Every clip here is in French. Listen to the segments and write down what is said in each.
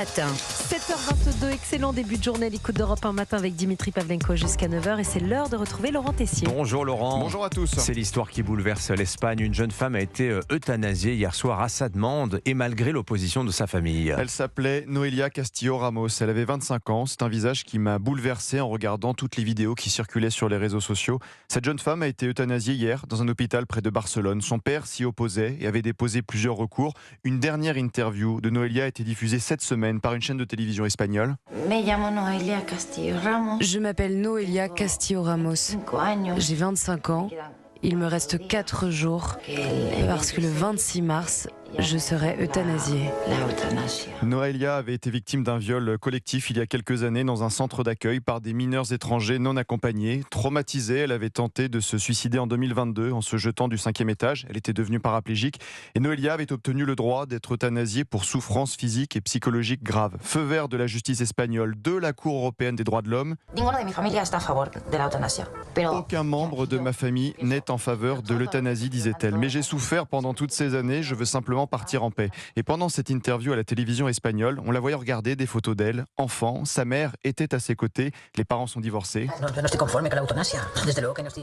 Matin. 7h22, excellent début de journée à l'écoute d'Europe 1 matin avec Dimitri Pavlenko jusqu'à 9h et c'est l'heure de retrouver Laurent Tessier. Bonjour Laurent. Bonjour à tous. C'est l'histoire qui bouleverse l'Espagne. Une jeune femme a été euthanasiée hier soir à sa demande et malgré l'opposition de sa famille. Elle s'appelait Noelia Castillo Ramos. Elle avait 25 ans. C'est un visage qui m'a bouleversé en regardant toutes les vidéos qui circulaient sur les réseaux sociaux. Cette jeune femme a été euthanasiée hier dans un hôpital près de Barcelone. Son père s'y opposait et avait déposé plusieurs recours. Une dernière interview de Noelia a été diffusée cette semaine par une chaîne de télévision espagnole. Je m'appelle Noelia Castillo Ramos. J'ai 25 ans. Il me reste 4 jours parce que le 26 mars, je serai euthanasiée. Noelia avait été victime d'un viol collectif il y a quelques années dans un centre d'accueil par des mineurs étrangers non accompagnés. Traumatisée, elle avait tenté de se suicider en 2022 en se jetant du 5e étage. Elle était devenue paraplégique et Noelia avait obtenu le droit d'être euthanasiée pour souffrance physique et psychologique grave. Feu vert de la justice espagnole, de la Cour européenne des droits de l'homme. Aucun membre de ma famille n'est en faveur de l'euthanasie, disait-elle. Mais j'ai souffert pendant toutes ces années, je veux simplement partir en paix. Et pendant cette interview à la télévision espagnole, on la voyait regarder des photos d'elle, enfant. Sa mère était à ses côtés. Les parents sont divorcés.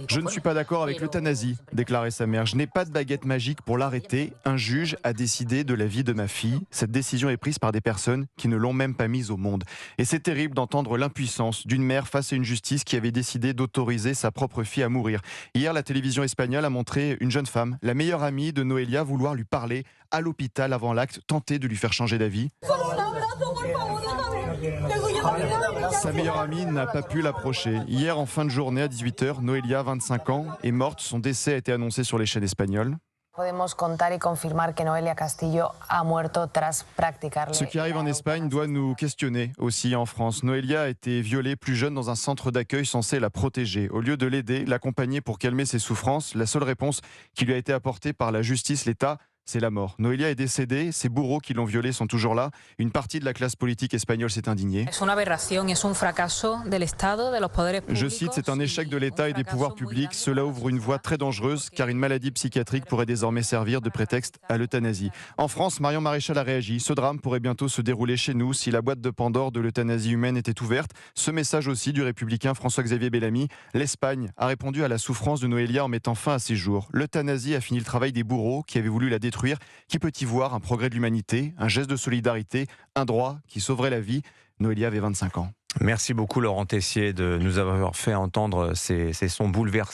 Je ne suis pas d'accord avec l'euthanasie, déclarait sa mère. Je n'ai pas de baguette magique pour l'arrêter. Un juge a décidé de la vie de ma fille. Cette décision est prise par des personnes qui ne l'ont même pas mise au monde. Et c'est terrible d'entendre l'impuissance d'une mère face à une justice qui avait décidé d'autoriser sa propre fille à mourir. Hier, la télévision espagnole a montré une jeune femme, la meilleure amie de Noelia, vouloir lui parler à l'hôpital avant l'acte, tenter de lui faire changer d'avis. Sa meilleure amie n'a pas pu l'approcher. Hier, en fin de journée, à 18h, Noelia, 25 ans, est morte. Son décès a été annoncé sur les chaînes espagnoles. Ce qui arrive en Espagne doit nous questionner aussi en France. Noelia a été violée plus jeune dans un centre d'accueil censé la protéger. Au lieu de l'aider, l'accompagner pour calmer ses souffrances, la seule réponse qui lui a été apportée par la justice, l'État, c'est la mort. Noelia est décédée, ses bourreaux qui l'ont violée sont toujours là. Une partie de la classe politique espagnole s'est indignée. Je cite, c'est un échec de l'État et des pouvoirs publics. Cela ouvre une voie très dangereuse car une maladie psychiatrique pourrait désormais servir de prétexte à l'euthanasie. En France, Marion Maréchal a réagi. Ce drame pourrait bientôt se dérouler chez nous si la boîte de Pandore de l'euthanasie humaine était ouverte. Ce message aussi du républicain François-Xavier Bellamy. L'Espagne a répondu à la souffrance de Noelia en mettant fin à ses jours. L'euthanasie a fini le travail des bourreaux qui avaient voulu la détruire. Qui peut y voir un progrès de l'humanité, un geste de solidarité, un droit qui sauverait la vie? Noelia avait 25 ans. Merci beaucoup Laurent Tessier de nous avoir fait entendre ces sons bouleversants.